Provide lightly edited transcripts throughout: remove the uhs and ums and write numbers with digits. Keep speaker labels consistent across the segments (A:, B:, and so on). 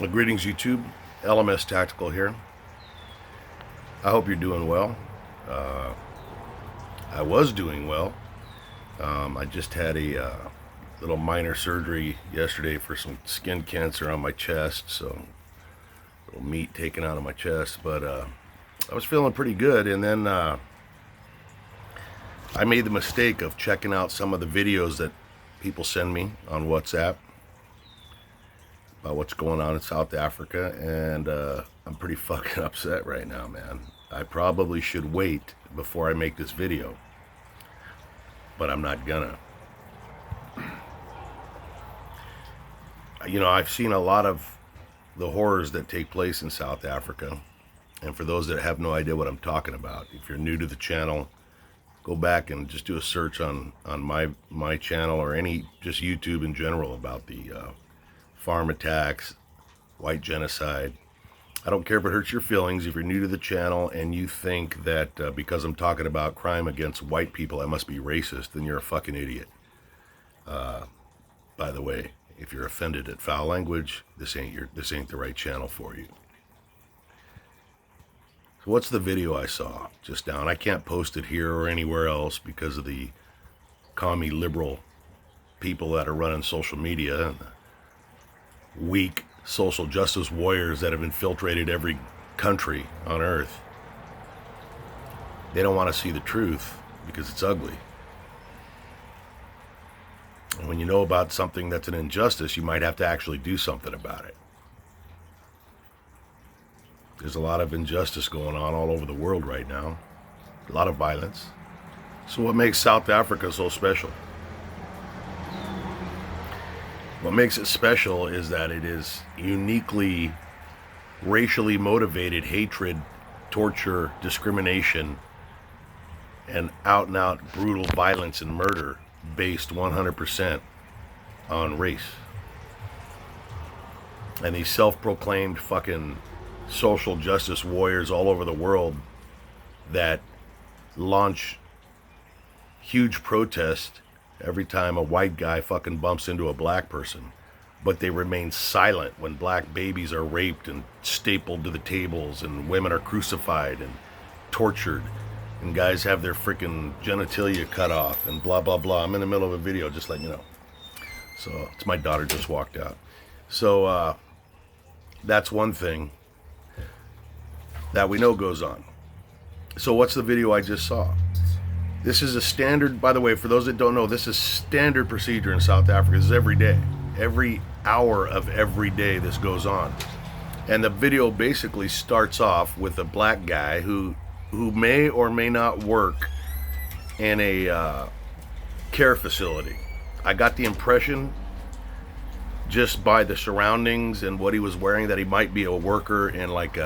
A: Well, greetings, YouTube. LMS Tactical here. I hope you're doing well. Uh, I was doing well. I just had a little minor surgery yesterday for some skin cancer on my chest, so a little meat taken out of my chest. But I was feeling pretty good, and then I made the mistake of checking out some of the videos that people send me on WhatsApp about what's going on in South Africa, and I'm pretty fucking upset right now, man. I probably should wait before I make this video, but I'm not gonna. You know, I've seen a lot of the horrors that take place in South Africa, and for those that have no idea what I'm talking about, if you're new to the channel, go back and just do a search on my channel or any, just YouTube in general, about the farm attacks, white genocide. I don't care if it hurts your feelings. If you're new to the channel and you think that because I'm talking about crime against white people, I must be racist, then you're a fucking idiot. By the way, if you're offended at foul language, this ain't the right channel for you. So what's the video I saw just down? I can't post it here or anywhere else because of the commie liberal people that are running social media, and weak social justice warriors that have infiltrated every country on earth. They don't want to see the truth because it's ugly. And when you know about something that's an injustice, you might have to actually do something about it. There's a lot of injustice going on all over the world right now. A lot of violence. So what makes South Africa so special? What makes it special is that it is uniquely racially motivated hatred, torture, discrimination, and out-and-out brutal violence and murder based 100% on race. And these self-proclaimed fucking social justice warriors all over the world that launch huge protests every time a white guy fucking bumps into a black person, but they remain silent when black babies are raped and stapled to the tables, and women are crucified and tortured, and guys have their freaking genitalia cut off, and blah blah blah. I'm in the middle of a video, just letting you know. So it's my daughter just walked out. So that's one thing that we know goes on. So what's the video I just saw? This is a standard, by the way, for those that don't know, this is standard procedure in South Africa. This is every day. Every hour of every day this goes on. And the video basically starts off with a black guy who may or may not work in a care facility. I got the impression, just by the surroundings and what he was wearing, that he might be a worker in like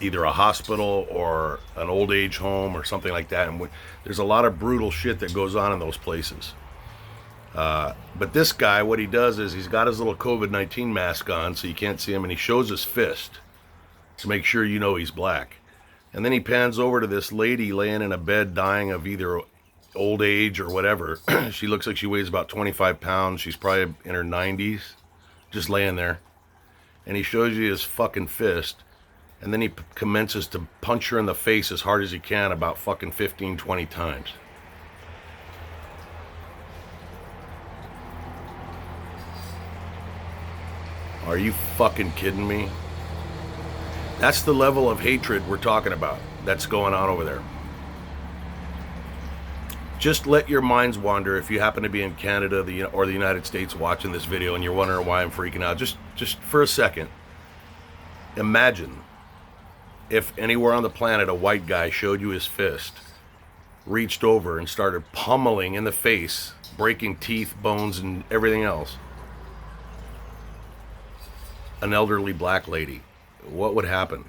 A: either a hospital or an old age home or something like that. And there's a lot of brutal shit that goes on in those places. But this guy, what he does is he's got his little COVID-19 mask on so you can't see him, and he shows his fist to make sure you know he's black. And then he pans over to this lady laying in a bed dying of either old age or whatever. She looks like she weighs about 25 pounds. She's probably in her 90s, just laying there. And he shows you his fucking fist. And then he commences to punch her in the face as hard as he can about fucking 15, 20 times. Are you fucking kidding me? That's the level of hatred we're talking about that's going on over there. Just let your minds wander if you happen to be in Canada or the United States watching this video and you're wondering why I'm freaking out. Just for a second, imagine if anywhere on the planet a white guy showed you his fist, reached over and started pummeling in the face, breaking teeth, bones, and everything else, an elderly black lady. What would happen?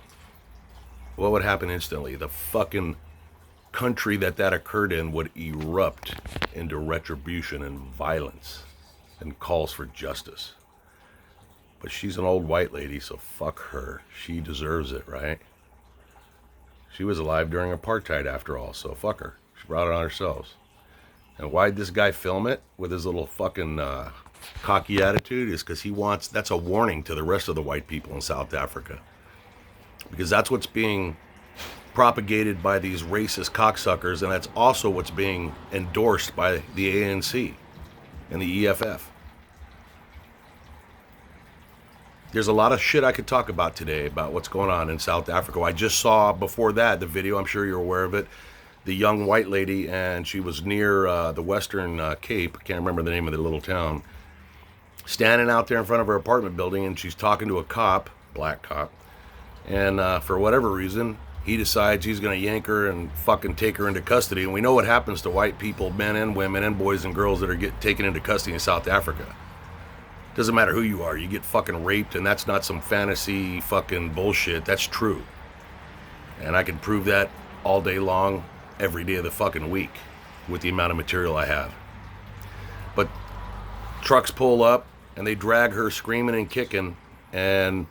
A: What would happen instantly? The fucking country that occurred in would erupt into retribution and violence and calls for justice. But she's an old white lady, so fuck her. She deserves it, right? She was alive during apartheid after all, so fuck her. She brought it on herself. And why'd this guy film it with his little fucking cocky attitude is because that's a warning to the rest of the white people in South Africa. Because that's what's being propagated by these racist cocksuckers, and that's also what's being endorsed by the ANC and the EFF. There's a lot of shit I could talk about today about what's going on in South Africa. I just saw before that the video, I'm sure you're aware of it, the young white lady, and she was near the Western Cape, I can't remember the name of the little town, standing out there in front of her apartment building, and she's talking to a cop, black cop, and for whatever reason, he decides he's going to yank her and fucking take her into custody. And we know what happens to white people, men and women and boys and girls that are taken into custody in South Africa. Doesn't matter who you are, you get fucking raped, and that's not some fantasy fucking bullshit. That's true. And I can prove that all day long, every day of the fucking week, with the amount of material I have. But trucks pull up, and they drag her screaming and kicking, and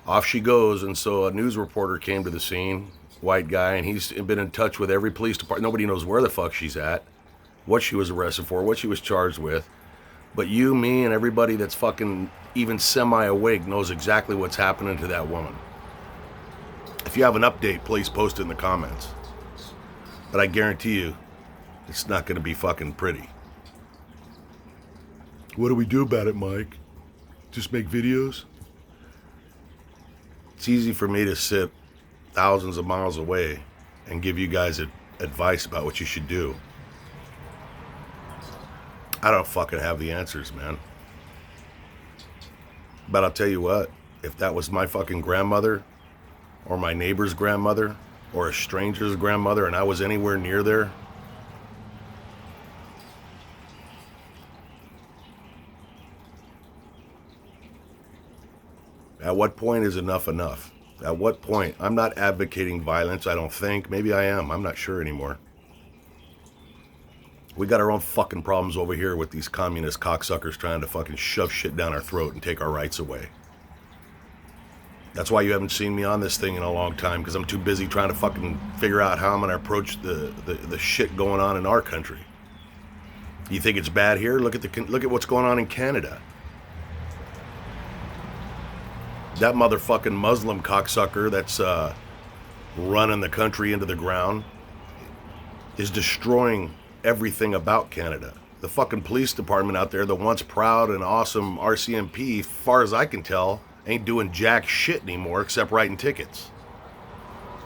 A: off she goes. And so a news reporter came to the scene, white guy, and he's been in touch with every police department. Nobody knows where the fuck she's at, what she was arrested for, what she was charged with. But you, me, and everybody that's fucking even semi-awake knows exactly what's happening to that woman. If you have an update, please post it in the comments. But I guarantee you, it's not going to be fucking pretty. What do we do about it, Mike? Just make videos? It's easy for me to sit thousands of miles away and give you guys advice about what you should do. I don't fucking have the answers, man. But I'll tell you what, if that was my fucking grandmother, or my neighbor's grandmother, or a stranger's grandmother, and I was anywhere near there, at what point is enough enough? At what point? I'm not advocating violence, I don't think. Maybe I am. I'm not sure anymore. We got our own fucking problems over here with these communist cocksuckers trying to fucking shove shit down our throat and take our rights away. That's why you haven't seen me on this thing in a long time, because I'm too busy trying to fucking figure out how I'm going to approach the shit going on in our country. You think it's bad here? Look at what's going on in Canada. That motherfucking Muslim cocksucker that's running the country into the ground is destroying everything about Canada. The fucking police department out there, the once proud and awesome RCMP, far as I can tell, ain't doing jack shit anymore except writing tickets.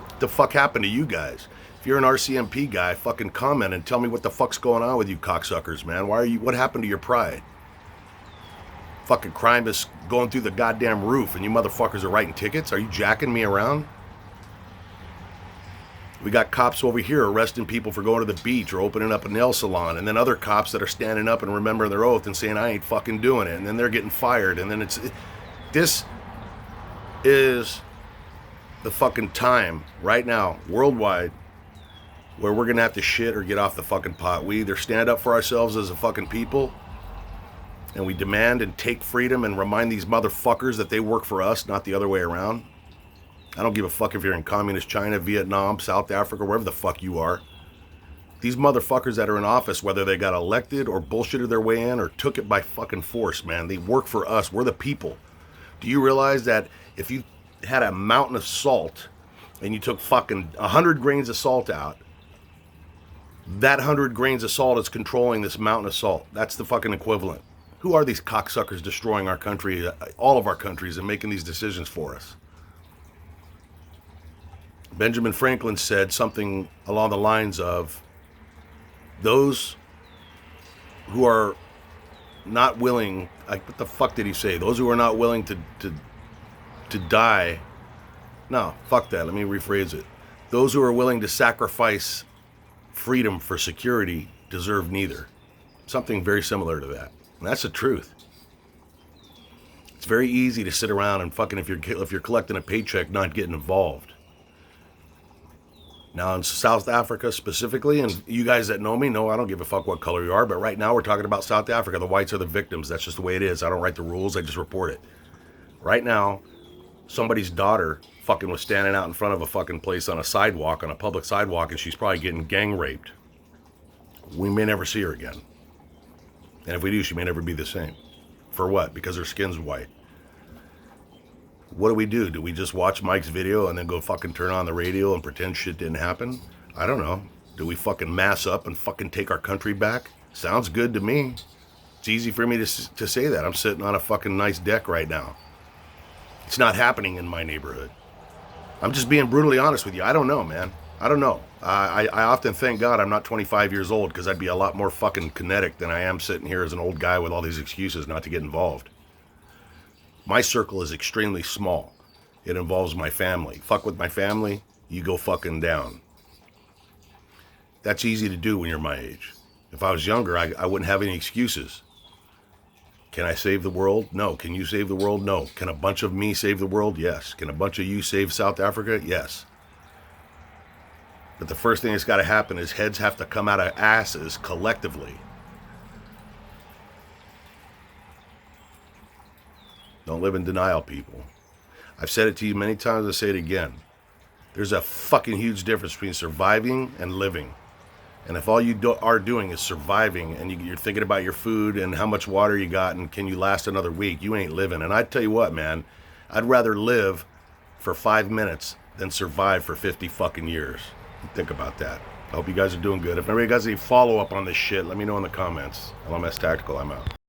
A: What the fuck happened to you guys? If you're an RCMP guy, fucking comment and tell me what the fuck's going on with you cocksuckers, man. What happened to your pride? Fucking crime is going through the goddamn roof and you motherfuckers are writing tickets? Are you jacking me around? We got cops over here arresting people for going to the beach or opening up a nail salon, and then other cops that are standing up and remembering their oath and saying, I ain't fucking doing it, and then they're getting fired, and then this is the fucking time right now, worldwide, where we're gonna have to shit or get off the fucking pot. We either stand up for ourselves as a fucking people, and we demand and take freedom and remind these motherfuckers that they work for us, not the other way around. I don't give a fuck if you're in communist China, Vietnam, South Africa, wherever the fuck you are. These motherfuckers that are in office, whether they got elected or bullshitted their way in or took it by fucking force, man, they work for us. We're the people. Do you realize that if you had a mountain of salt and you took fucking 100 grains of salt out, that 100 grains of salt is controlling this mountain of salt? That's the fucking equivalent. Who are these cocksuckers destroying our country, all of our countries, and making these decisions for us? Benjamin Franklin said something along the lines of, those who are not willing, like, what the fuck did he say? Those who are not willing to die. No, fuck that. Let me rephrase it. Those who are willing to sacrifice freedom for security deserve neither. Something very similar to that. And that's the truth. It's very easy to sit around and fucking, if you're collecting a paycheck, not getting involved. Now in South Africa specifically, and you guys that know me know I don't give a fuck what color you are, but right now we're talking about South Africa. The whites are the victims. That's just the way it is. I don't write the rules. I just report it. Right now, somebody's daughter fucking was standing out in front of a fucking place on a sidewalk, on a public sidewalk, and she's probably getting gang raped. We may never see her again. And if we do, she may never be the same. For what? Because her skin's white. What do? Do we just watch Mike's video and then go fucking turn on the radio and pretend shit didn't happen? I don't know. Do we fucking mass up and fucking take our country back? Sounds good to me. It's easy for me to say that. I'm sitting on a fucking nice deck right now. It's not happening in my neighborhood. I'm just being brutally honest with you. I don't know, man. I don't know. I often thank God I'm not 25 years old, because I'd be a lot more fucking kinetic than I am sitting here as an old guy with all these excuses not to get involved. My circle is extremely small. It involves my family. Fuck with my family, you go fucking down. That's easy to do when you're my age. If I was younger, I wouldn't have any excuses. Can I save the world? No. Can you save the world? No. Can a bunch of me save the world? Yes. Can a bunch of you save South Africa? Yes. But the first thing that's got to happen is heads have to come out of asses collectively. Don't live in denial, people. I've said it to you many times, I'll say it again. There's a fucking huge difference between surviving and living. And if all you are doing is surviving, and you're thinking about your food and how much water you got and can you last another week, you ain't living. And I tell you what, man, I'd rather live for 5 minutes than survive for 50 fucking years. Think about that. I hope you guys are doing good. If anybody got any follow-up on this shit, let me know in the comments. LMS Tactical, I'm out.